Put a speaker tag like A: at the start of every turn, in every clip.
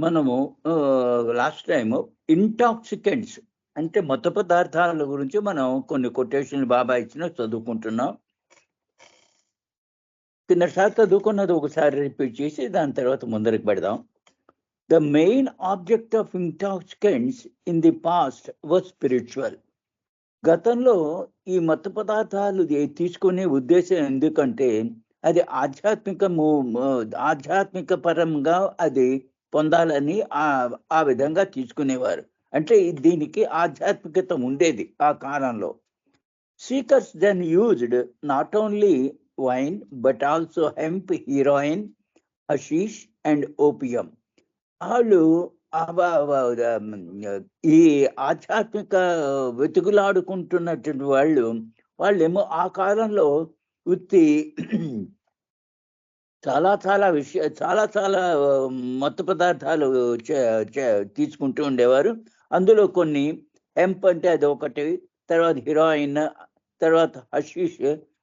A: మనము last time intoxicants అంటే మత్తు పదార్థాల గురించి మనం కొన్ని కొటేషన్లు బాబా ఇచ్చిన చదువుకుంటున్నాం. కిందసారి చదువుకున్నది ఒకసారి రిపీట్ చేసి దాని తర్వాత ముందరికి పెడదాం. The main object of intoxicants in the past was spiritual. గతంలో ఈ మత్తు పదార్థాలు తీసుకునే ఉద్దేశం ఎందుకంటే అది ఆధ్యాత్మిక పరంగా అది పొందాలని ఆ విధంగా తీసుకునేవారు. అంటే దీనికి ఆధ్యాత్మికత ఉండేది ఆ కాలంలో. Seekers then used not only wine but also hemp, heroin, hashish and opium. వాళ్ళు ఈ ఆధ్యాత్మిక వెతుకులాడుకుంటున్నటువంటి వాళ్ళేమో ఆ కాలంలో ఉత్తి చాలా మత్తు పదార్థాలు తీసుకుంటూ ఉండేవారు. అందులో కొన్ని హెంప్ అంటే అది ఒకటి, తర్వాత హిరాయిన్, తర్వాత హషీష్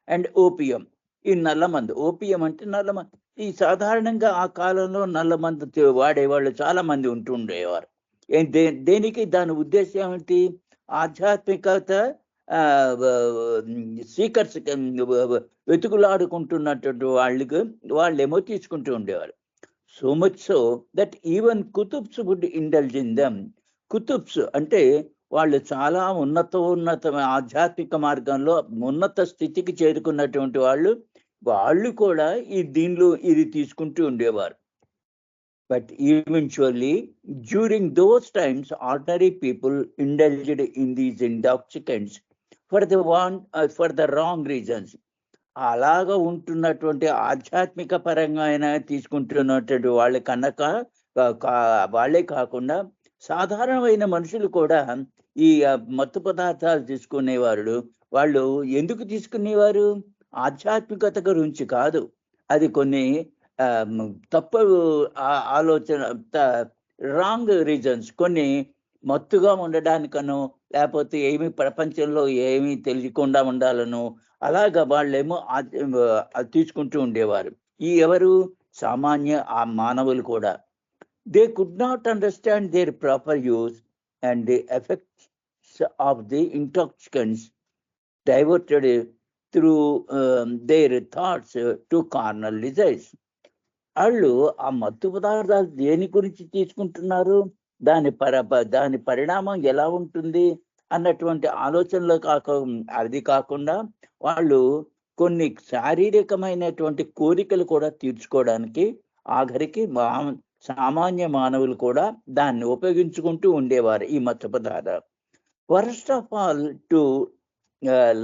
A: అండ్ ఓపియం. ఈ నల్లమందు, ఓపియం అంటే నల్లమందు. ఈ సాధారణంగా ఆ కాలంలో నల్లమందు వాడేవాళ్ళు చాలా మంది ఉంటుండేవారు. దేనికి దాని ఉద్దేశం ఏమిటి? ఆధ్యాత్మికత సీకర్స్ వెతుకులాడుకుంటున్నటువంటి వాళ్ళేమో తీసుకుంటూ ఉండేవారు. So much so that even Qutubs would indulge in them. Qutubs అంటే వాళ్ళు చాలా ఉన్నత ఆధ్యాత్మిక మార్గంలో ఉన్నత స్థితికి చేరుకున్నటువంటి వాళ్ళు కూడా దీనిలో ఇది తీసుకుంటూ ఉండేవారు. But eventually, during those times, ordinary people indulged in these intoxicants for the wrong reasons. అలాగా ఉంటున్నటువంటి ఆధ్యాత్మిక పరంగా అయినా తీసుకుంటున్నటువంటి వాళ్ళే కాకుండా సాధారణమైన మనుషులు కూడా ఈ మత్తు పదార్థాలు వాళ్ళు ఎందుకు తీసుకునేవారు? ఆధ్యాత్మికత గురించి కాదు. అది కొన్ని తప్పు ఆలోచన, రాంగ్ రీజన్స్, కొన్ని మత్తుగా ఉండడానికనో లేకపోతే ప్రపంచంలో ఏమీ తెలియకుండా ఉండాలనో అలాగా వాళ్ళేమో తీసుకుంటూ ఉండేవారు. ఎవరు? సామాన్య మానవులు కూడా. They could not understand their proper use and the effects of the intoxicants diverted through their thoughts to carnal desires. వాళ్ళు ఆ మత్తు పదార్థాలు దేని గురించి తీసుకుంటున్నారు, దాని పరిణామం ఎలా ఉంటుంది అన్నటువంటి ఆలోచనలో అది కాకుండా వాళ్ళు కొన్ని శారీరకమైనటువంటి కోరికలు కూడా తీర్చుకోవడానికి ఆఖరికి సామాన్య మానవులు కూడా దాన్ని ఉపయోగించుకుంటూ ఉండేవారు ఈ మత్తు పదార్థాలు. First of all to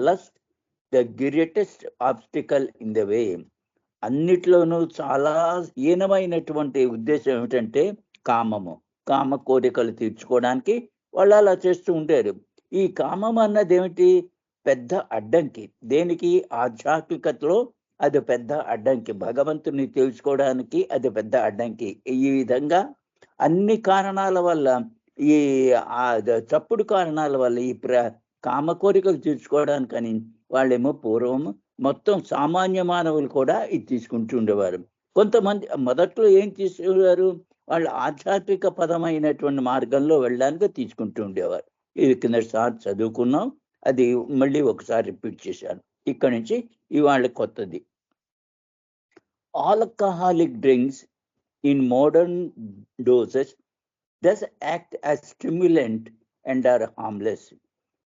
A: lust the greatest obstacle in the way. అన్నిట్లోనూ చాలా హీనమైనటువంటి ఉద్దేశం ఏమిటంటే కామ కోరికలు తీర్చుకోవడానికి వాళ్ళు అలా చేస్తూ ఉంటారు. ఈ కామం అన్నది ఏమిటి? పెద్ద అడ్డంకి. దేనికి? ఆధ్యాత్మికతలో అది పెద్ద అడ్డంకి. భగవంతుని తెలుసుకోవడానికి అది పెద్ద అడ్డంకి. ఈ విధంగా అన్ని కారణాల వల్ల, ఈ తప్పుడు కారణాల వల్ల ఈ కామ కోరికలు తీర్చుకోవడానికని వాళ్ళేమో పూర్వం మొత్తం సామాన్య మానవులు కూడా ఇది తీసుకుంటూ ఉండేవారు. కొంతమంది మొదట్లో ఏం తీసుకునేవారు? వాళ్ళు ఆధ్యాత్మిక పదమైనటువంటి మార్గంలో వెళ్ళడానికి తీసుకుంటూ ఉండేవారు. ఇది కిందసారి చదువుకున్నాం, అది మళ్ళీ ఒకసారి రిపీట్ చేశాను. ఇక్కడి నుంచి ఇవాళ కొత్తది. Alcoholic drinks in modern doses does act as stimulant and are harmless.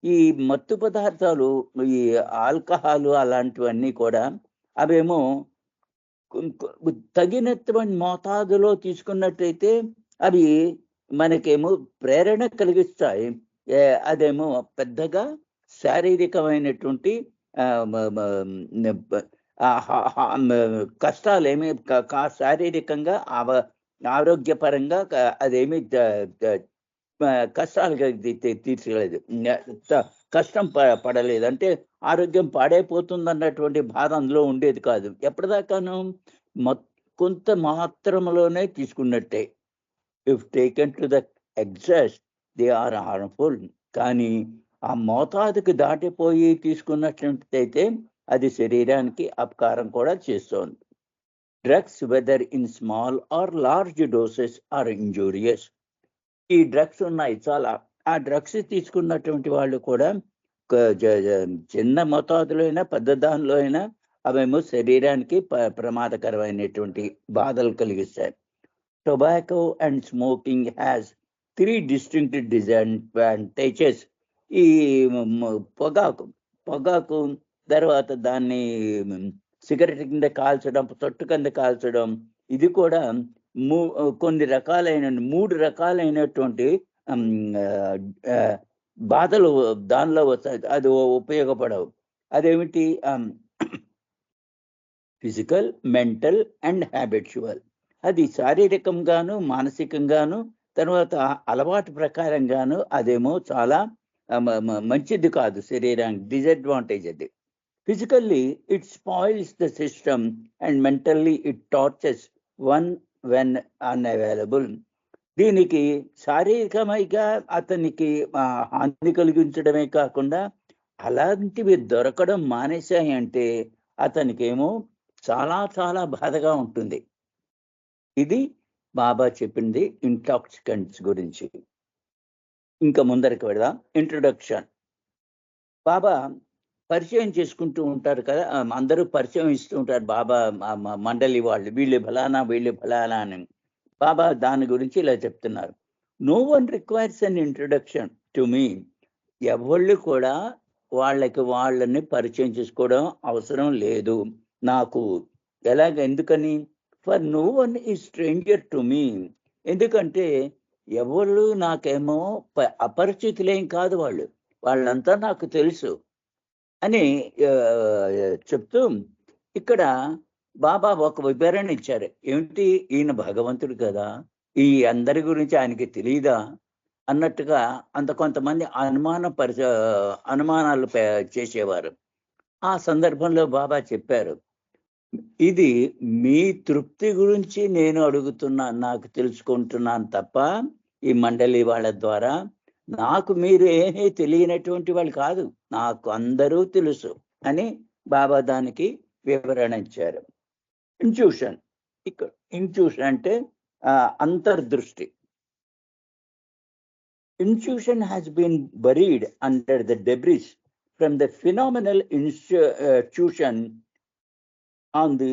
A: ఈ మత్తు పదార్థాలు, ఈ ఆల్కహాల్ అలాంటివన్నీ కూడా అవేమో తగినటువంటి మోతాదులో తీసుకున్నట్టయితే అవి మనకేమో ప్రేరణ కలిగిస్తాయి. అదేమో పెద్దగా శారీరకమైనటువంటి కష్టాలు ఏమి శారీరకంగా ఆరోగ్యపరంగా అదేమి కష్టాలు తీర్చలేదు, కష్టం పడలేదు. అంటే ఆరోగ్యం పాడైపోతుంది అన్నటువంటి బాధ అందులో ఉండేది కాదు. ఎప్పటిదాకాను కొంత మాత్రంలోనే తీసుకున్నట్టే. If taken to the exhaust they are harmful. కానీ ఆ మోతాదుకు దాటిపోయి తీసుకున్నట్లయితే అది శరీరానికి అపకారం కూడా చేస్తోంది. Drugs whether in small or large doses are injurious. ఈ డ్రగ్స్ ఉన్నాయి చాలా. ఆ డ్రగ్స్ తీసుకున్నటువంటి వాళ్ళు కూడా చిన్న మోతాదులో అయినా పెద్ద దానిలో అయినా అవేమో శరీరానికి ప్రమాదకరమైనటువంటి బాధలు కలిగిస్తాయి. Tobacco and smoking has 3 distinct disadvantages. ఈ పొగాకు తర్వాత దాన్ని సిగరెట్ కింద కాల్చడం, తొట్టు కింద కాల్చడం, ఇది కూడా కొన్ని రకాలైన 3 రకాలైనటువంటి బాధలు దానిలో వస్తాయి. అది ఉపయోగపడవు. అదేమిటి? Physical, mental and habitual. అది శారీరకంగాను మానసికంగాను తర్వాత అలవాటు ప్రకారంగాను అదేమో చాలా మంచిది కాదు శరీరానికి. డిసడ్వాంటేజ్ అది. Physically it spoils the system and mentally it tortures one when unavailable. దీనికి శారీరకంగా అతనికి హాని కలిగించడమే కాకుండా అలాంటివి దొరకడం మానేశాయి అంటే అతనికేమో చాలా చాలా బాధగా ఉంటుంది. ఇది బాబా చెప్పింది ఇంటాక్సికెంట్స్ గురించి. ఇంకా ముందరికి వెళదాం. ఇంట్రొడక్షన్. బాబా పరిచయం చేసుకుంటూ ఉంటారు కదా, అందరూ పరిచయం ఇస్తూ ఉంటారు బాబా మండలి వాళ్ళు, వీళ్ళు ఫలానా వీళ్ళు ఫలానా అని. బాబా దాని గురించి ఇలా చెప్తున్నారు. No one requires an introduction to me. ఎవళ్ళు కూడా వాళ్ళని పరిచయం చేసుకోవడం అవసరం లేదు నాకు. ఎందుకని? For no one is stranger to me. ఎందుకంటే ఎవరు నాకేమో అపరిచితులేం కాదు, వాళ్ళంతా నాకు తెలుసు అని చెప్తూ ఇక్కడ బాబా ఒక వివరణ ఇచ్చారు. ఏమిటి? ఈయన భగవంతుడు కదా, ఈ అందరి గురించి ఆయనకి తెలియదా అన్నట్టుగా కొంతమంది అనుమానాలు చేసేవారు. ఆ సందర్భంలో బాబా చెప్పారు, ఇది మీ తృప్తి గురించి నేను అడుగుతున్నాను, నాకు తెలుసుకుంటున్నాను తప్ప ఈ మండలి వాళ్ళ ద్వారా నాకు మీరు ఏమీ తెలియనటువంటి వాళ్ళు కాదు, నాకు అందరూ తెలుసు అని బాబా దానికి వివరణ ఇచ్చారు. ఇంట్యూషన్. ఇక్కడ ఇంట్యూషన్ అంటే అంతర్దృష్టి. Intuition has been buried under the debris from the phenomenal intuition on the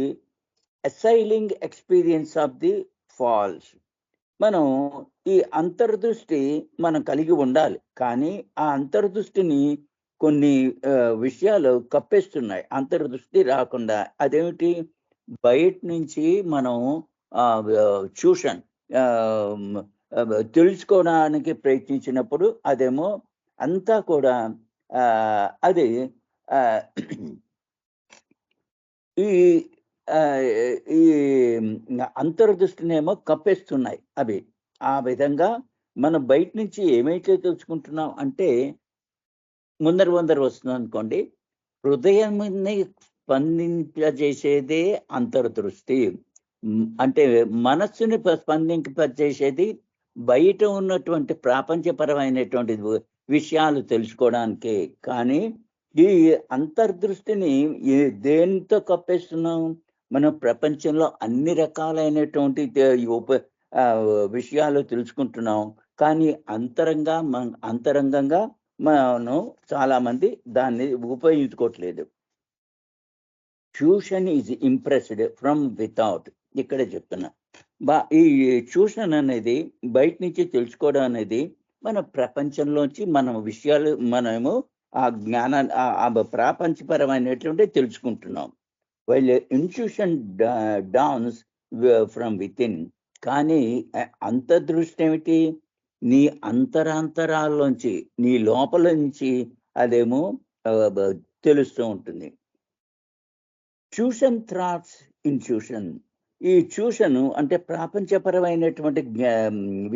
A: assailing experience of the falls. మనం ఈ అంతర్దృష్టి మనం కలిగి ఉండాలి, కానీ ఆ అంతర్దృష్టిని కొన్ని విషయాలు కప్పేస్తున్నాయి, అంతర్దృష్టి రాకుండా. అదేమిటి? బయట నుంచి మనం ట్యూషన్ తెలుసుకోవడానికి ప్రయత్నించినప్పుడు అదేమో అంతా కూడా అది ఈ అంతర్దృష్టినేమో కప్పేస్తున్నాయి అవి. ఆ విధంగా మనం బయట నుంచి ఏమైతే తెలుసుకుంటున్నాం అంటే ముందర వస్తుంది అనుకోండి, హృదయాన్ని స్పందింపజేసేదే అంతర్దృష్టి. అంటే మనస్సుని స్పందింపజేసేది బయట ఉన్నటువంటి ప్రాపంచపరమైనటువంటి విషయాలు తెలుసుకోవడానికి. కానీ ఈ అంతర్దృష్టిని దేనితో కప్పేస్తున్నాం? మనం ప్రపంచంలో అన్ని రకాలైనటువంటి విషయాలు తెలుసుకుంటున్నాం, కానీ అంతరంగంగా మనం చాలా మంది దాన్ని ఉపయోగించుకోవట్లేదు. Tuition is impressed from without. ఇక్కడే చెప్తున్నా, ఈ ట్యూషన్ అనేది బయట నుంచి తెలుసుకోవడం అనేది మన ప్రపంచంలోంచి మనం విషయాలు మనము ఆ జ్ఞానాన్ని ప్రాపంచపరమైనటువంటి తెలుసుకుంటున్నాం. While intuition downs from within. కానీ అంతర్దృష్టి ఏమిటి? నీ అంతరాంతరాల్లోంచి, నీ లోపల నుంచి అదేమో తెలుస్తూ ఉంటుంది. Tuition throats intuition. ఈ ట్యూషన్ అంటే ప్రాపంచపరమైనటువంటి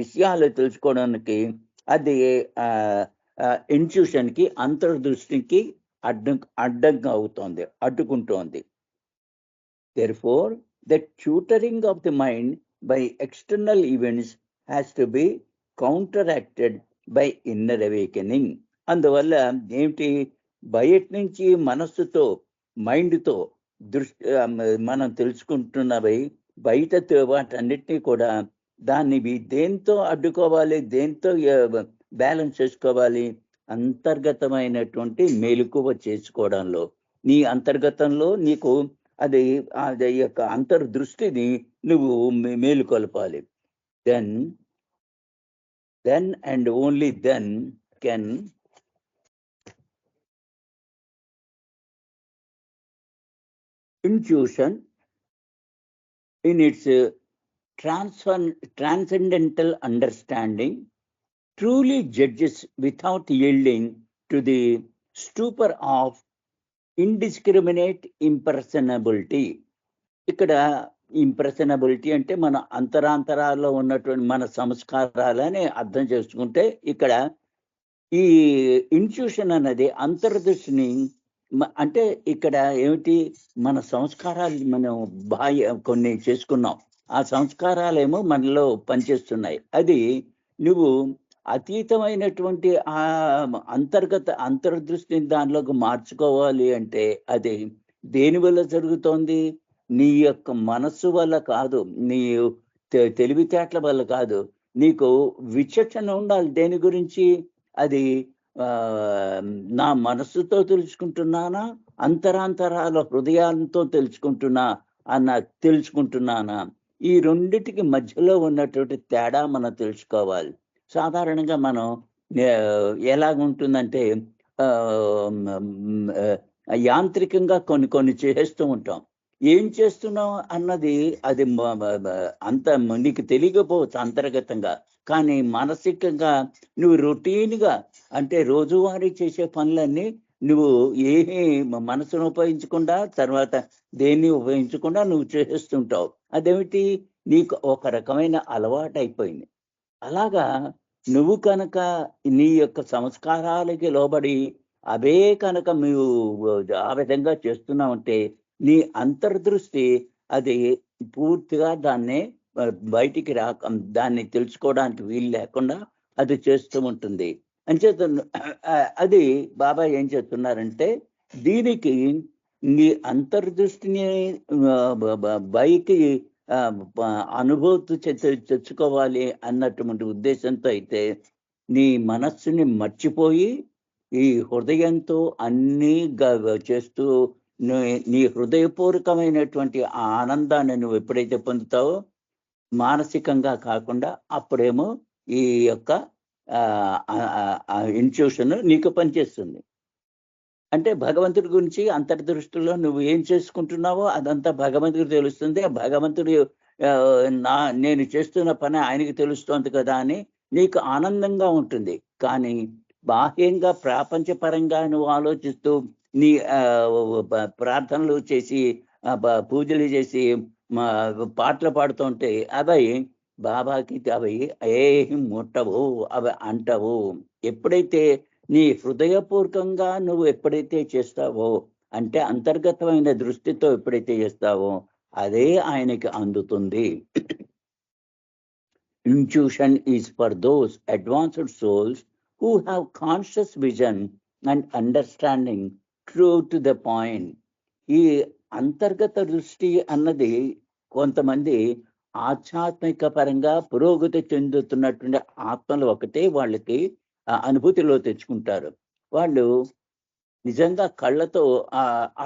A: విషయాలు తెలుసుకోవడానికి అది ఇంట్యూషన్ కి, అంతర్దృష్టికి అడ్డంగా అవుతోంది, అడ్డుకుంటోంది. Therefore, the tutoring of the mind by external events has to be counteracted by inner awakening. అందువల్ల ఏమిటి? బయట నుంచి మనస్సుతో, మైండ్తో మనం తెలుసుకుంటున్నవి బయట వాటన్నిటినీ కూడా దాన్ని దేంతో అడ్డుకోవాలి, దేంతో బ్యాలెన్స్ చేసుకోవాలి, అంతర్గతమైనటువంటి మెలకువ చేసుకోవడంలో, నీ అంతర్గతంలో నీకు అది యొక్క అంతర్దృష్టిని నువ్వు మేలుకొల్పాలి. Then and only then can intuition in its transcendental understanding truly judges without yielding to the stupor of indiscriminate impersonability. ఇక్కడ ఇంప్రెషనబిలిటీ అంటే మన అంతరాంతరాల్లో ఉన్నటువంటి మన సంస్కారాలని అర్థం చేసుకుంటే, ఇక్కడ ఈ ఇంట్యూషన్ అన్నది అంతర్దృష్టిని అంటే ఇక్కడ ఏమిటి, మన సంస్కారాలు మనం కొన్ని చేసుకున్నాం, ఆ సంస్కారాలేమో మనలో పనిచేస్తున్నాయి. అది నువ్వు అతీతమైనటువంటి ఆ అంతర్దృష్టిని దానిలోకి మార్చుకోవాలి అంటే అది దేని వల్ల జరుగుతోంది? నీ యొక్క మనస్సు వల్ల కాదు, నీ తెలివితేటల వల్ల కాదు. నీకు విచక్షణ ఉండాలి దేని గురించి. అది నా మనస్సుతో తెలుసుకుంటున్నానా, అంతరాంతరాల హృదయాలతో తెలుసుకుంటున్నానా? ఈ రెండిటికి మధ్యలో ఉన్నటువంటి తేడా మనం తెలుసుకోవాలి. సాధారణంగా మనం ఎలాగుంటుందంటే యాంత్రికంగా కొన్ని చేస్తూ ఉంటాం. ఏం చేస్తున్నాం అన్నది అది అంత నీకు తెలియకపోవచ్చు అంతర్గతంగా, కానీ మానసికంగా నువ్వు రొటీన్గా అంటే రోజువారీ చేసే పనులన్నీ నువ్వు ఏమీ మనసును ఉపయోగించకుండా, తర్వాత దేన్ని ఉపయోగించకుండా నువ్వు చేస్తుంటావు. అదేమిటి, నీకు ఒక రకమైన అలవాటు అయిపోయింది. అలాగా నువ్వు కనుక నీ యొక్క సంస్కారాలకి లోబడి అవే కనుక నువ్వు ఆ విధంగా చేస్తున్నావంటే నీ అంతర్దృష్టి అది పూర్తిగా దాన్ని బయటికి దాన్ని తెలుసుకోవడానికి వీలు లేకుండా అది చేస్తూ ఉంటుంది. అంచేత అది బాబా ఏం చేస్తున్నారంటే, దీనికి నీ అంతర్దృష్టిని బయటికి అనుభూతి తెచ్చుకోవాలి అన్నటువంటి ఉద్దేశంతో అయితే నీ మనస్సుని మర్చిపోయి ఈ హృదయంతో అన్నీ చేస్తూ నీ హృదయపూర్వకమైనటువంటి ఆనందాన్ని నువ్వు ఎప్పుడైతే పొందుతావో మానసికంగా కాకుండా, అప్పుడేమో ఈ యొక్క ఇంట్యూషన్ నీకు పనిచేస్తుంది. అంటే భగవంతుడి గురించి అంతర్దృష్టిలో నువ్వు ఏం చేసుకుంటున్నావో అదంతా భగవంతుడికి తెలుస్తుంది. భగవంతుడు నేను చేస్తున్న పని ఆయనకి తెలుస్తోంది కదా అని నీకు ఆనందంగా ఉంటుంది. కానీ బాహ్యంగా ప్రాపంచపరంగా నువ్వు ఆలోచిస్తూ నీ ప్రార్థనలు చేసి పూజలు చేసి పాటలు పాడుతుంటే అవి బాబాకి అవి ఏం ముట్టవు, అవి అంటవు. ఎప్పుడైతే నీ హృదయపూర్వకంగా నువ్వు ఎప్పుడైతే చేస్తావో, అంటే అంతర్గతమైన దృష్టితో ఎప్పుడైతే చేస్తావో అదే ఆయనకి అందుతుంది. Intuition is for those advanced souls who have conscious vision and understanding true to the point. ఈ అంతర్గత దృష్టి అన్నది కొంతమంది ఆధ్యాత్మిక పరంగా పురోగతి చెందుతున్నటువంటి ఆత్మలు ఒకటే వాళ్ళకి అనుభూతిలో తెచ్చుకుంటారు. వాళ్ళు నిజంగా కళ్ళతో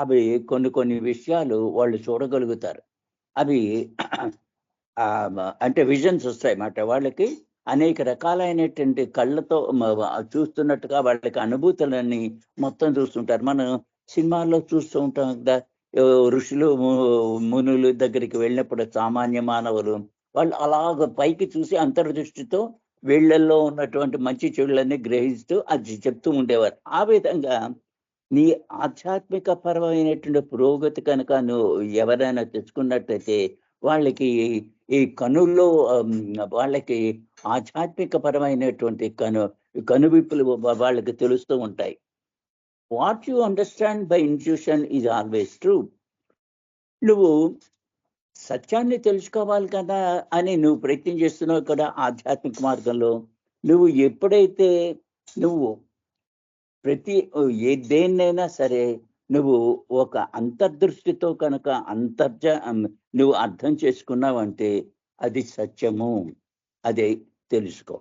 A: అవి కొన్ని విషయాలు వాళ్ళు చూడగలుగుతారు. అవి అంటే విజన్స్ వస్తాయి అన్నమాట. వాళ్ళకి అనేక రకాలైనటువంటి కళ్ళతో చూస్తున్నట్టుగా వాళ్ళకి అనుభూతులన్నీ మొత్తం చూస్తుంటారు. మనం సినిమాల్లో చూస్తూ ఉంటాం కదా, ఋషులు మునులు దగ్గరికి వెళ్ళినప్పుడు సామాన్య మానవులు వాళ్ళు అలాగ పైకి చూసి అంతర్దృష్టితో వీళ్ళల్లో ఉన్నటువంటి మంచి చెడులన్నీ గ్రహిస్తూ అది చెప్తూ ఉండేవారు. ఆ విధంగా నీ ఆధ్యాత్మిక పరమైనటువంటి పురోగతి కనుక నువ్వు ఎవరైనా తెచ్చుకున్నట్టయితే వాళ్ళకి ఈ కనుల్లో వాళ్ళకి ఆధ్యాత్మిక పరమైనటువంటి కనువిప్పులు వాళ్ళకి తెలుస్తూ ఉంటాయి. What you understand by intuition is always true. నువ్వు సత్యాన్ని తెలుసుకోవాలి కదా అని నువ్వు ప్రయత్నం చేస్తున్నావు కదా ఆధ్యాత్మిక మార్గంలో. నువ్వు ఎప్పుడైతే నువ్వు దేన్నైనా సరే నువ్వు ఒక అంతర్దృష్టితో కనుక నువ్వు అర్థం చేసుకున్నావంటే అది సత్యము, అదే తెలుసుకో.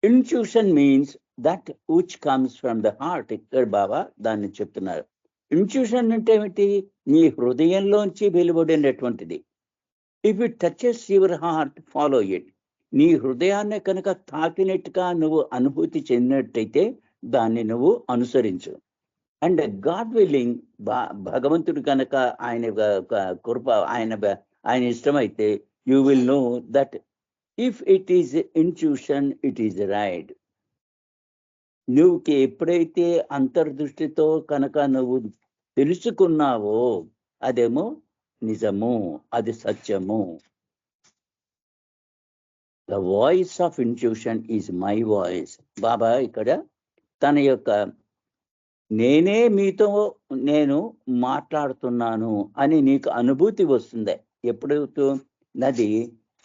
A: Intuition means that which comes from the heart. ఇక్కడ బాబా దాన్ని చెప్తున్నారు. ఇంట్యూషన్ అంటే ఏమిటి? నీ హృదయంలోంచి వెలువడినటువంటిది. If it touches your heart, follow it. నీ హృదయాన్ని కనుక తాకినట్టుగా నువ్వు అనుభూతి చెందినట్టయితే దాన్ని నువ్వు అనుసరించు. అండ్ గాడ్ విల్లింగ్, భగవంతుడు కనుక ఆయన కృప, ఆయన ఇష్టమైతే you will know that if it is intuition, it is right. నువ్వు ఎప్పుడైతే అంతర్దృష్టితో కనుక నువ్వు తెలుసుకున్నావో అదేమో నిజము, అది సత్యము. The voice of intuition is my voice. Baba ఇక్కడ తన యొక్క నేనే మీతో నేను మాట్లాడుతున్నాను అని నీకు అనుభూతి వస్తుంది. ఎప్పుడైతే నది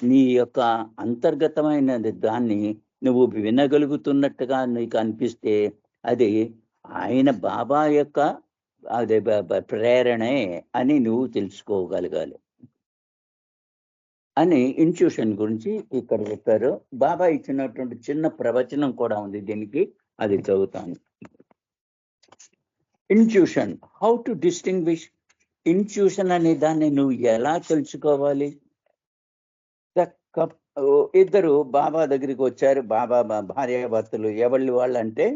A: నీ యొక్క అంతర్గతమైన దాన్ని నువ్వు వినగలుగుతున్నట్టుగా నీకు అనిపిస్తే అది ఆయన బాబా యొక్క అదే ప్రేరణే అని నువ్వు తెలుసుకోగలగాలి అని ఇంట్యూషన్ గురించి ఇక్కడ చెప్పారు. బాబా ఇచ్చినటువంటి చిన్న ప్రవచనం కూడా ఉంది దీనికి, అది చదువుతాను. Intuition, how to distinguish. Intuition అనే దాన్ని నువ్వు ఎలా తెలుసుకోవాలి? ఇద్దరు బాబా దగ్గరికి వచ్చారు. బాబా భార్యాభర్తలు. ఎవరి వాళ్ళు అంటే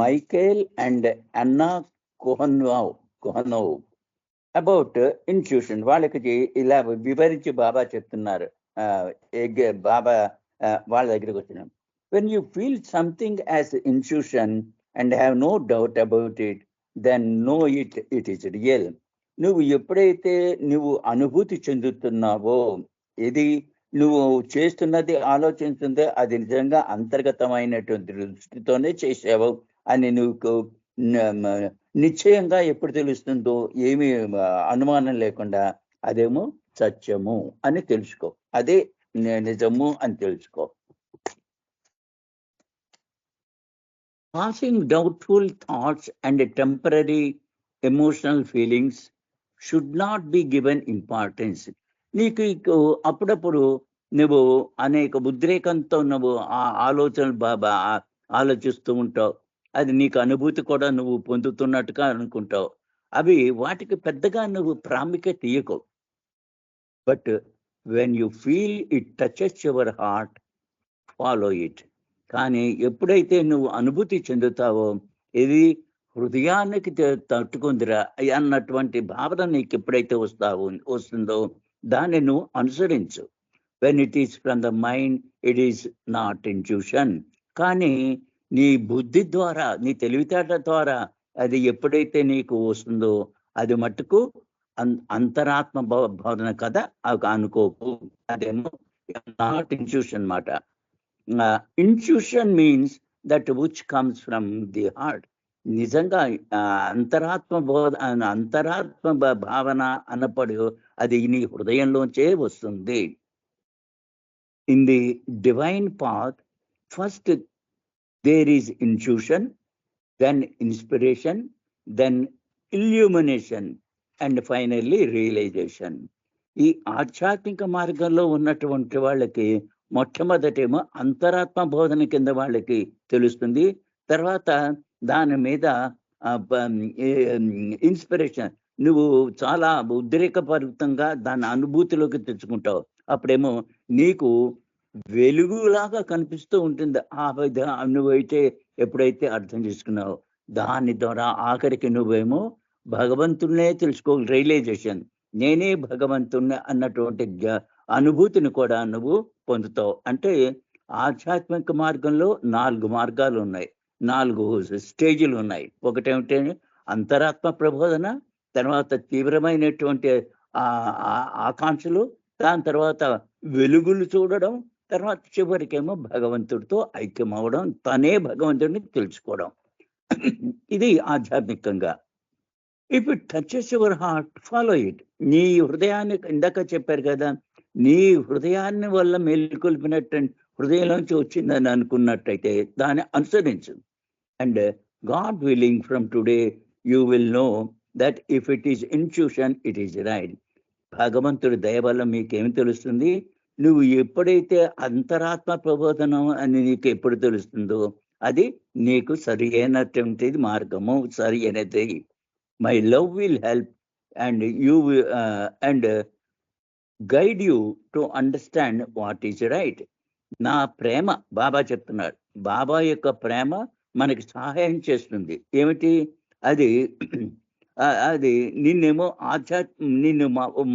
A: మైకేల్ అండ్ అన్నా కొహనోవ్ అబౌట్ ఇంట్యూషన్. వాళ్ళకి ఇలా వివరించి బాబా చెప్తున్నారు. బాబా వాళ్ళ దగ్గరికి వచ్చినాం. When you feel something as intuition and have no doubt about it, then know it is real. నువ్వు ఎప్పుడైతే నువ్వు అనుభూతి చెందుతున్నావో, ఇది నువ్వు చేస్తున్నది ఆలోచిస్తుందో అది నిజంగా అంతర్గతమైనటువంటి దృష్టితోనే చేసావు అని నువ్వు నిశ్చయంగా ఎప్పుడు తెలుస్తుందో, ఏమీ అనుమానం లేకుండా అదేమో సత్యము అని తెలుసుకో, అదే నిజము అని తెలుసుకో. Passing doubtful thoughts and temporary emotional feelings should not be given importance. నీకు అప్పుడప్పుడు నువ్వు అనేక ఉద్రేకంతో నువ్వు ఆ ఆలోచనలు ఆలోచిస్తూ ఉంటావు. అది నీకు అనుభూతి కూడా నువ్వు పొందుతున్నట్టుగా అనుకుంటావు. అవి వాటికి పెద్దగా నువ్వు ప్రాముఖ్యత ఇయ్యకు. But when you feel it touches your heart, follow it. కానీ ఎప్పుడైతే నువ్వు అనుభూతి చెందుతావో, ఇది హృదయానికి తట్టుకుందిరా అన్నటువంటి భావన నీకు ఎప్పుడైతే వస్తుందో దాన్ని నువ్వు అనుసరించు. When it is from the mind, it is not intuition. కానీ నీ బుద్ధి ద్వారా, నీ తెలివితేటల ద్వారా అది ఎప్పుడైతే నీకు వస్తుందో అది మట్టుకు అంతరాత్మ బోధన కదా అనుకోకు. అదేమో నాట్ ఇంట్యూషన్ మాట. Intuition means that which comes from the heart. నిజంగా అంతరాత్మ భావన అన్నప్పుడు అది నీ హృదయంలోంచే వస్తుంది. In the divine path, first there is intuition, then inspiration, then illumination and finally realisation. ఈ ఆధ్యాత్మిక మార్గంలో ఉన్నటువంటి వాళ్ళకి మొట్టమొదటేమో అంతరాత్మ బోధన కింద వాళ్ళకి తెలుస్తుంది. తర్వాత దాని మీద ఇన్స్పిరేషన్, నువ్వు చాలా ఉద్రేకపూరితంగా దాని అనుభూతిలోకి తెచ్చుకుంటావు. అప్పుడేమో నీకు వెలుగులాగా కనిపిస్తూ ఉంటుంది. నువ్వైతే ఎప్పుడైతే అర్థం చేసుకున్నావు దాని ద్వారా ఆఖరికి నువ్వేమో భగవంతుడినే తెలుసుకో, రియలైజేషన్, నేనే భగవంతుడిని అన్నటువంటి అనుభూతిని కూడా నువ్వు పొందుతావు. అంటే ఆధ్యాత్మిక మార్గంలో 4 మార్గాలు ఉన్నాయి, 4 స్టేజీలు ఉన్నాయి. ఒకటేమిటి అంతరాత్మ ప్రబోధన, తర్వాత తీవ్రమైనటువంటి ఆకాంక్షలు, దాని తర్వాత వెలుగులు చూడడం, తర్వాత చివరికేమో భగవంతుడితో ఐక్యం అవ్వడం, తనే భగవంతుడిని తెలుసుకోవడం. ఇది ఆధ్యాత్మికంగా. If it touches your heart, follow it. నీ హృదయాన్ని, ఇందాక చెప్పారు కదా, నీ హృదయాన్ని వల్ల మేలుకొల్పినట్టు హృదయంలోంచి వచ్చిందని అనుకున్నట్టయితే దాన్ని అనుసరించు. And God willing from today you will know that if it is intuition it is right. భగవంతుడి దయ వల్ల మీకేమి తెలుస్తుంది? నువ్వు ఎప్పుడైతే అంతరాత్మ ప్రబోధనం అని నీకు ఎప్పుడు తెలుస్తుందో అది నీకు సరి అయినటువంటిది మార్గము, సరి అయినది. My love will help and you and guide you to understand what is right. నా ప్రేమ, బాబా చెప్తున్నాడు, బాబా యొక్క ప్రేమ మనకి సహాయం చేస్తుంది. ఏమిటి అది? అది నిన్నేమో నిన్ను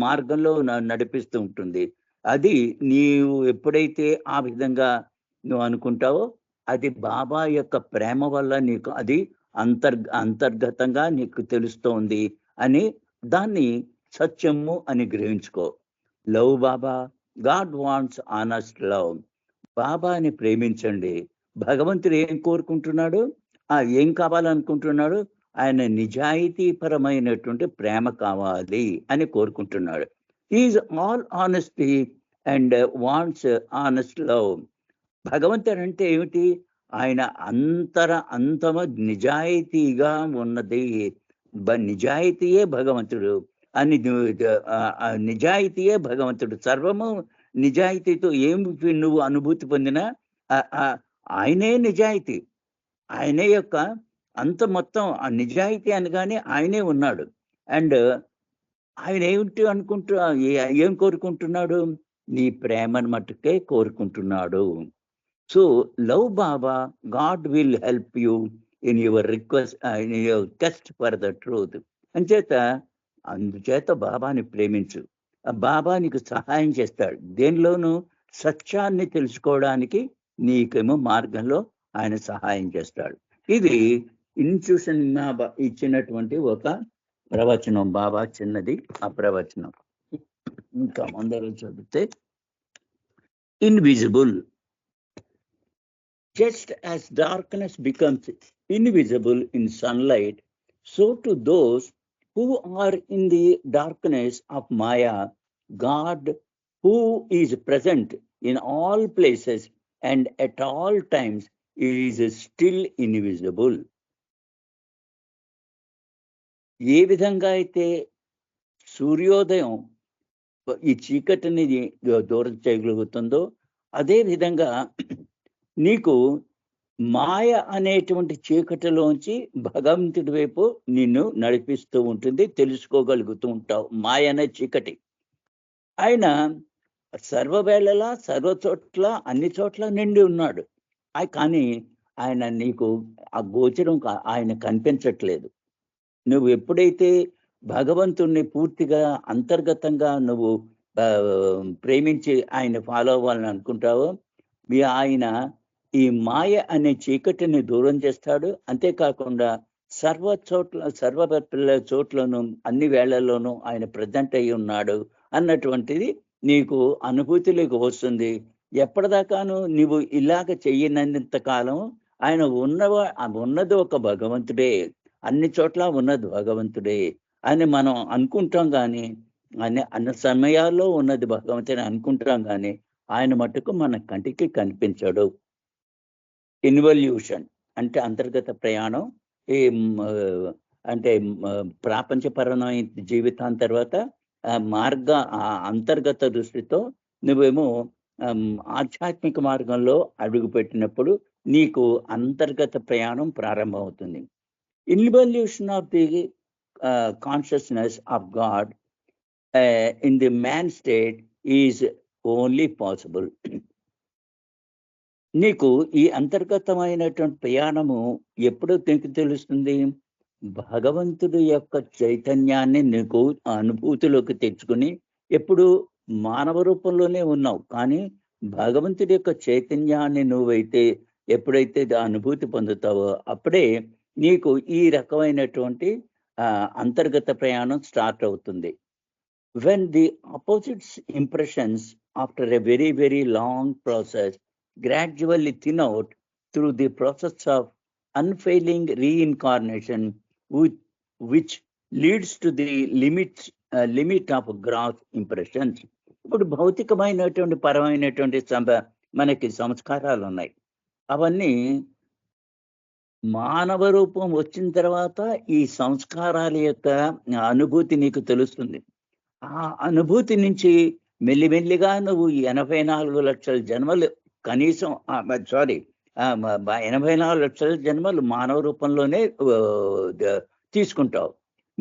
A: మార్గంలో నడిపిస్తూ ఉంటుంది. అది నీవు ఎప్పుడైతే ఆ విధంగా నువ్వు అనుకుంటావో అది బాబా యొక్క ప్రేమ వల్ల నీకు అది అంతర్గతంగా నీకు తెలుస్తోంది అని దాన్ని సత్యము అని గ్రహించుకో. లవ్ బాబా, గాడ్ వాంట్స్ ఆనెస్ట్ లవ్. బాబాని ప్రేమించండి. భగవంతుడు ఏం కోరుకుంటున్నాడు? ఏం కావాలనుకుంటున్నాడు? ఆయన నిజాయితీపరమైనటువంటి ప్రేమ కావాలి అని కోరుకుంటున్నాడు. Is all honesty and wants honest love. భగవంతుడు అంటే ఏమిటి? ఆయన అంతమ నిజాయితీగా ఉన్నది. నిజాయితీయే భగవంతుడు అని, నిజాయితీయే భగవంతుడు. సర్వము నిజాయితీతో ఏమి నువ్వు అనుభూతి పొందినా ఆయనే నిజాయితీ. ఆయనే యొక్క అంత మొత్తం ఆ నిజాయితీ అనగానే ఆయనే ఉన్నాడు. అండ్ ఆయన ఏమిటి ఏం కోరుకుంటున్నాడు? నీ ప్రేమను మట్టుకే కోరుకుంటున్నాడు. So love Baba, God will help you in your request, in your quest for the truth. అందుచేత బాబాని ప్రేమించు. బాబా నీకు సహాయం చేస్తాడు. దేనిలోనూ సత్యాన్ని తెలుసుకోవడానికి నీకేమో మార్గంలో ఆయన సహాయం చేస్తాడు. ఇది ఇన్స్టిట్యూషన్ ఇచ్చినటువంటి ఒక ప్రవచనం. బాబా చిన్నది ఆ ప్రవచనం. ఇంకా అందరూ చదివితే, invisible. Just as darkness becomes invisible in sunlight, so to those who are in the darkness of Maya, God, who is present in all places and at all times, is still invisible. ఏ విధంగా అయితే సూర్యోదయం ఈ చీకటిని దూరం చేయగలుగుతుందో అదే విధంగా నీకు మాయ అనేటువంటి చీకటిలోంచి భగవంతుడి వైపు నిన్ను నడిపిస్తూ ఉంటుంది, తెలుసుకోగలుగుతూ ఉంటావు. మాయ అనే చీకటి ఆయన సర్వవేళలా సర్వచోట్ల అన్ని చోట్ల నిండి ఉన్నాడు. కానీ ఆయన నీకు ఆ గోచరం ఆయన కనిపించట్లేదు. నువ్వు ఎప్పుడైతే భగవంతుణ్ణి పూర్తిగా అంతర్గతంగా నువ్వు ప్రేమించి ఆయన ఫాలో అవ్వాలని అనుకుంటావో ఆయన ఈ మాయ అనే చీకటిని దూరం చేస్తాడు. అంతేకాకుండా సర్వ చోట్లను అన్ని వేళల్లోనూ ఆయన ప్రజెంట్ అయి ఉన్నాడు అన్నటువంటిది నీకు అనుభూతిలోకి వస్తుంది. ఎప్పటిదాకాను నువ్వు ఇలాగ చెయ్యనంత కాలం ఆయన ఉన్నది ఒక భగవంతుడే, అన్ని చోట్ల ఉన్నది భగవంతుడే అని మనం అనుకుంటాం. కానీ అన్ని సమయాల్లో ఉన్నది భగవంతుడే అనుకుంటాం, కానీ ఆయన మటుకు మన కంటికి కనిపించడు. ఇన్వల్యూషన్ అంటే అంతర్గత ప్రయాణం. అంటే ప్రాపంచపరమైన జీవితం తర్వాత అంతర్గత దృష్టితో నువ్వేమో ఆధ్యాత్మిక మార్గంలో అడుగుపెట్టినప్పుడు నీకు అంతర్గత ప్రయాణం ప్రారంభమవుతుంది. Involution of the consciousness of God in the man state is only possible. నీకు ఈ అంతర్గతమైనటువంటి ప్రయాణము ఎప్పుడు తెలుస్తుంది? భగవంతుడి యొక్క చైతన్యాన్ని నీకు అనుభూతిలోకి తెచ్చుకుని, ఎప్పుడు మానవ రూపంలోనే ఉన్నావు, కానీ భగవంతుడి యొక్క చైతన్యాన్ని నువ్వైతే ఎప్పుడైతే అనుభూతి పొందుతావో అప్పుడే నీకు ఈ రకమైనటువంటి అంతర్గత ప్రయాణం స్టార్ట్ అవుతుంది. When the opposites impressions after a very, very long process gradually thin out through the process of unfailing reincarnation, which leads to the limit of gross impressions. ఇప్పుడు భౌతికమైనటువంటి పరమైనటువంటి మనకి సంస్కారాలు ఉన్నాయి. అవన్నీ మానవ రూపం వచ్చిన తర్వాత ఈ సంస్కారాల యొక్క అనుభూతి నీకు తెలుస్తుంది. ఆ అనుభూతి నుంచి మెల్లిమెల్లిగా నువ్వు 84 లక్షల జన్మలు కనీసం సారీ 84 లక్షల జన్మలు మానవ రూపంలోనే తీసుకుంటావు.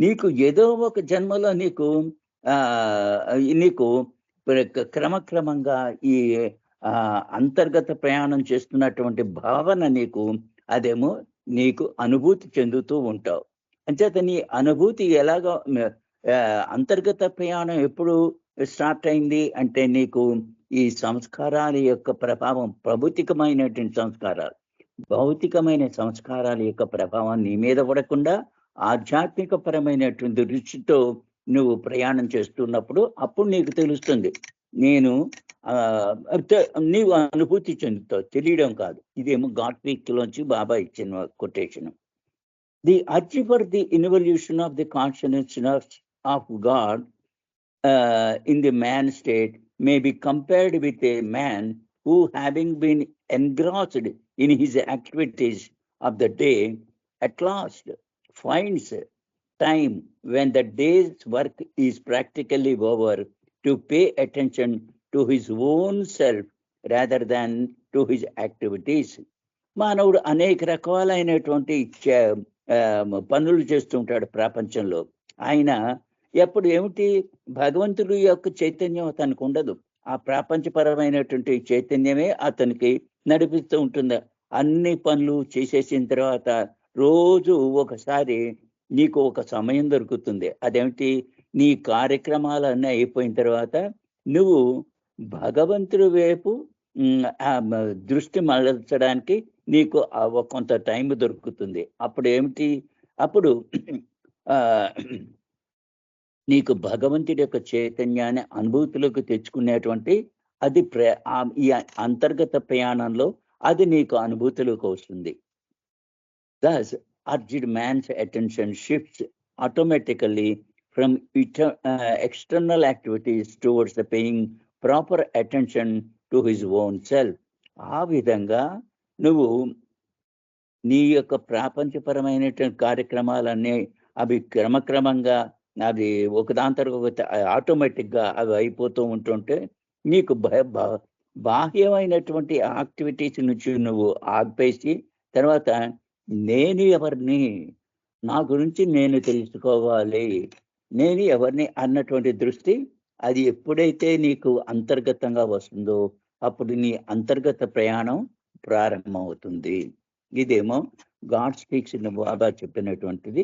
A: నీకు ఏదో ఒక జన్మలో నీకు క్రమక్రమంగా ఈ అంతర్గత ప్రయాణం చేస్తున్నటువంటి భావన అదేమో నీకు అనుభూతి చెందుతూ ఉంటావు. అంచేత నీ అనుభూతి ఎలాగో అంతర్గత ప్రయాణం ఎప్పుడు స్టార్ట్ అయింది అంటే నీకు ఈ సంస్కారాల యొక్క ప్రభావం, భౌతికమైన సంస్కారాల యొక్క ప్రభావం నీ మీద పడకుండా ఆధ్యాత్మిక పరమైనటువంటి రుచితో నువ్వు ప్రయాణం చేస్తున్నప్పుడు అప్పుడు నీకు తెలుస్తుంది. నీవు అనుభూతి చెందుతావు, తెలియడం కాదు. ఇదేమో గాట్విక్ లోంచి బాబా ఇచ్చిన quotation. The urge for the involution of the consciousness of God in the man state may be compared with a man who, having been engrossed in his activities of the day, at last finds time when the day's work is practically over to pay attention to his own self rather than to his activities. మానవుడు అనేక రకాలైనటువంటి పనులు చేస్తుంటాడు ప్రపంచంలో. ఆయన ఎప్పుడు ఏమిటి భగవంతుడి యొక్క చైతన్యం అతనికి ఉండదు. ఆ ప్రపంచపరమైనటువంటి చైతన్యమే అతనికి నడిపిస్తూ ఉంటుంది. అన్ని పనులు చేసేసిన తర్వాత రోజు ఒకసారి నీకు ఒక సమయం దొరుకుతుంది. అదేమిటి, నీ కార్యక్రమాలన్నీ అయిపోయిన తర్వాత నువ్వు భగవంతుడి వైపు దృష్టి మళ్ళించడానికి నీకు కొంత టైం దొరుకుతుంది. అప్పుడు నీకు భగవంతుడి యొక్క చైతన్యాన్ని అనుభూతిలోకి తెచ్చుకునేటువంటి అది ఈ అంతర్గత ప్రయాణంలో అది నీకు అనుభూతిలోకి వస్తుంది. Thus, urged man's attention shifts automatically from external activities towards the paying proper attention to his own self. ఆ విధంగా నువ్వు నీ యొక్క ప్రాపంచపరమైనటువంటి కార్యక్రమాలన్నీ అవి క్రమక్రమంగా అది ఒకదాని తర్వాత ఆటోమేటిక్గా అవి అయిపోతూ ఉంటుంటే నీకు బాహ్యమైనటువంటి యాక్టివిటీస్ నుంచి నువ్వు ఆపేసి తర్వాత నేను ఎవరిని, నా గురించి నేను తెలుసుకోవాలి, నేను ఎవరిని అన్నటువంటి దృష్టి అది ఎప్పుడైతే నీకు అంతర్గతంగా వస్తుందో అప్పుడు నీ అంతర్గత ప్రయాణం ప్రారంభమవుతుంది. ఇదేమో గాడ్ స్పీక్స్ బాబా చెప్పినటువంటిది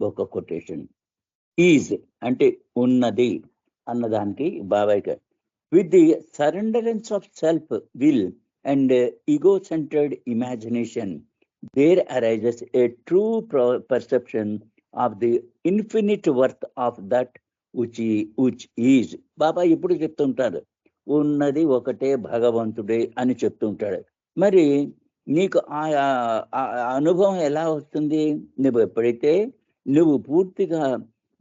A: ఒక కొటేషన్. ఈజ్ అంటే ఉన్నది అన్నదానికి Baba with the surrenderance of self will and ego centered imagination there arises a true perception of the infinite worth of that which is. Baba ఇప్పుడు చెప్తుంటాడు ఉన్నది ఒకటే భగవంతుడే అని చెప్తుంటాడు. మరి నీకు ఆ అనుభవం ఎలా వస్తుంది? నువ్వు ఎప్పుడైతే నువ్వు పూర్తిగా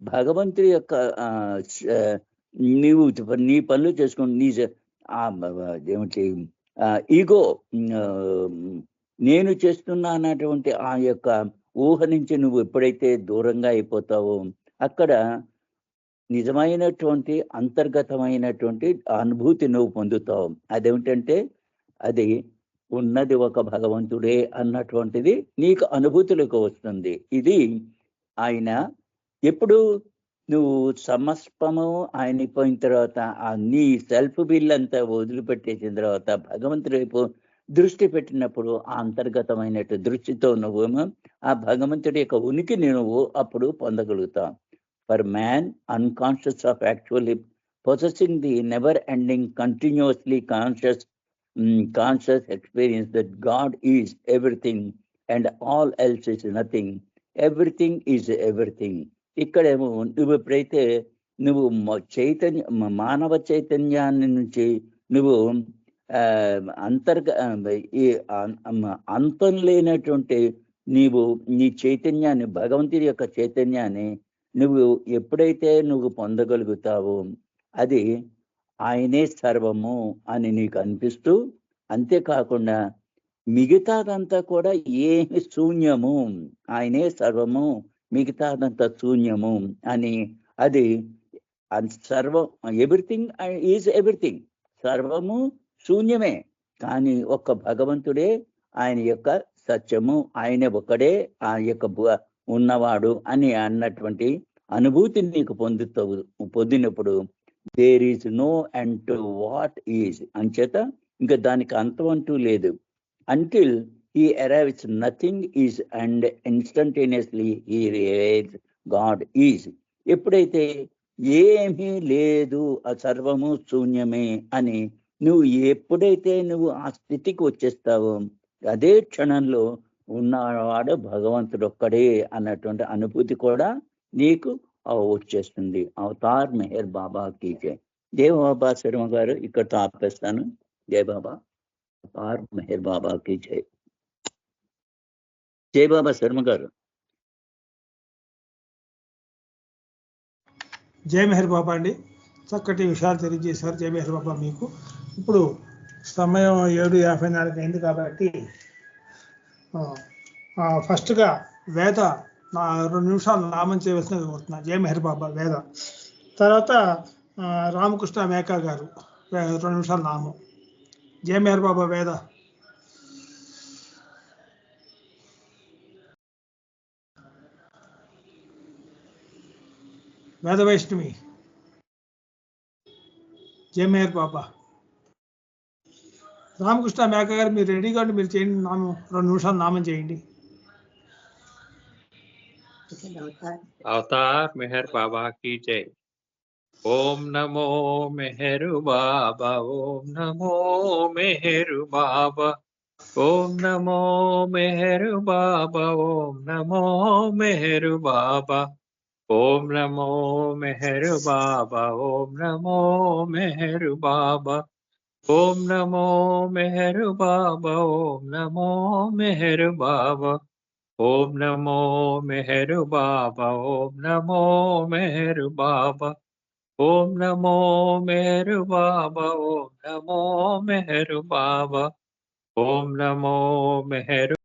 A: భగవంతుడి యొక్క నీవు నీ పనులు చేసుకుని ఏమిటి ఈగో నేను చేస్తున్నా అన్నటువంటి ఆ యొక్క ఊహ నుంచి నువ్వు ఎప్పుడైతే దూరంగా అయిపోతావో అక్కడ నిజమైనటువంటి అంతర్గతమైనటువంటి అనుభూతి నువ్వు పొందుతావు. అదేమిటంటే అది ఉన్నది ఒక భగవంతుడే అన్నటువంటిది నీకు అనుభూతులకు వస్తుంది. ఇది ఆయన ఎప్పుడు నువ్వు సమస్పము ఆయన అయిపోయిన తర్వాత నీ సెల్ఫ్ బిల్ అంతా వదిలిపెట్టేసిన తర్వాత భగవంతుడి వైపు దృష్టి పెట్టినప్పుడు ఆ అంతర్గతమైనటు దృష్టితో నువ్వేమో ఆ భగవంతుడి యొక్క ఉనికిని నువ్వు అప్పుడు పొందగలుగుతావు. For man unconscious of actually possessing the never ending continuously conscious experience that God is everything and all else is nothing, everything is everything. ఇక్కడేమో నువ్వు ఎప్పుడైతే నువ్వు మానవ చైతన్యాన్ని నుంచి నువ్వు అంతం లేనటువంటి నీ చైతన్యాన్ని, భగవంతుడి యొక్క చైతన్యాన్ని నువ్వు ఎప్పుడైతే నువ్వు పొందగలుగుతావో అది ఆయనే సర్వము అని నీకు అనిపిస్తూ, అంతేకాకుండా మిగతాదంతా కూడా ఏమి శూన్యము, ఆయనే సర్వము, మిగతాదంతా శూన్యము అని. అది సర్వం, ఎవ్రీథింగ్ ఈజ్ ఎవ్రీథింగ్, సర్వము శూన్యమే. కానీ ఒక్క భగవంతుడే ఆయన యొక్క సత్యము, ఆయన ఒకడే ఆ యొక్క ఉన్నవాడు అని అన్నటువంటి అనుభూతిని నీకు పొందినప్పుడు there is no end to what is అంచేత ఇంకా దానికి అంతం అంటూ లేదు. Until he arrives nothing is and instantaneously he realise God is. ఎప్పుడైతే ఏమీ లేదు, ఆ సర్వము శూన్యమే అని ఎప్పుడైతే నువ్వు ఆ స్థితికి వచ్చేస్తావో అదే క్షణంలో ఉన్నవాడు భగవంతుడు ఒక్కడే అన్నటువంటి అనుభూతి కూడా నీకు వచ్చేస్తుంది. అవతార్ మెహర్ బాబా కీ జై. జై బాబా శర్మ గారు, ఇక్కడతో ఆపేస్తాను. జై బాబా, అవతార్ మెహర్ బాబా కీ జై. జై బాబా శర్మ గారు.
B: జై మెహర్ బాబా అండి, చక్కటి విషయాలు తెలియజేశారు. జై మెహర్ బాబా మీకు. ఇప్పుడు సమయం 7:54 అయింది కాబట్టి ఫస్ట్గా వేద 2 నిమిషాలు నామం చేయవలసిన కోరుతున్నా. జై మెహర్ బాబా వేద. తర్వాత రామకృష్ణ మేకా గారు 2 నిమిషాలు నామం. జై మెహర్ బాబా వేద. వేద వైష్ణవి. జై మెహర్ బాబా. రామకృష్ణ మేకా గారు మీరు రెడీగా ఉండి మీరు చేయండి, నామం 2 నిమిషాలు నామం చేయండి.
C: अवतार मेहर बाबा की जय. ओम नमो मेहरु बाबा, ओम नमो मेहरु बाबा, ओम नमो मेहरु बाबा, ओम नमो मेहरु बाबा, ओम नमो मेहरु बाबा, ओम नमो मेहरु बाबा, ओम नमो मेहरु बाबा, ओम नमो मेहरु बाबा, ओम नमो मेहरु बाबा, ओम नमो मेहरु बाबा, ओम नमो मेहरु बाबा, ओम नमो मेहरु बाबा, ओम नमो मेहरु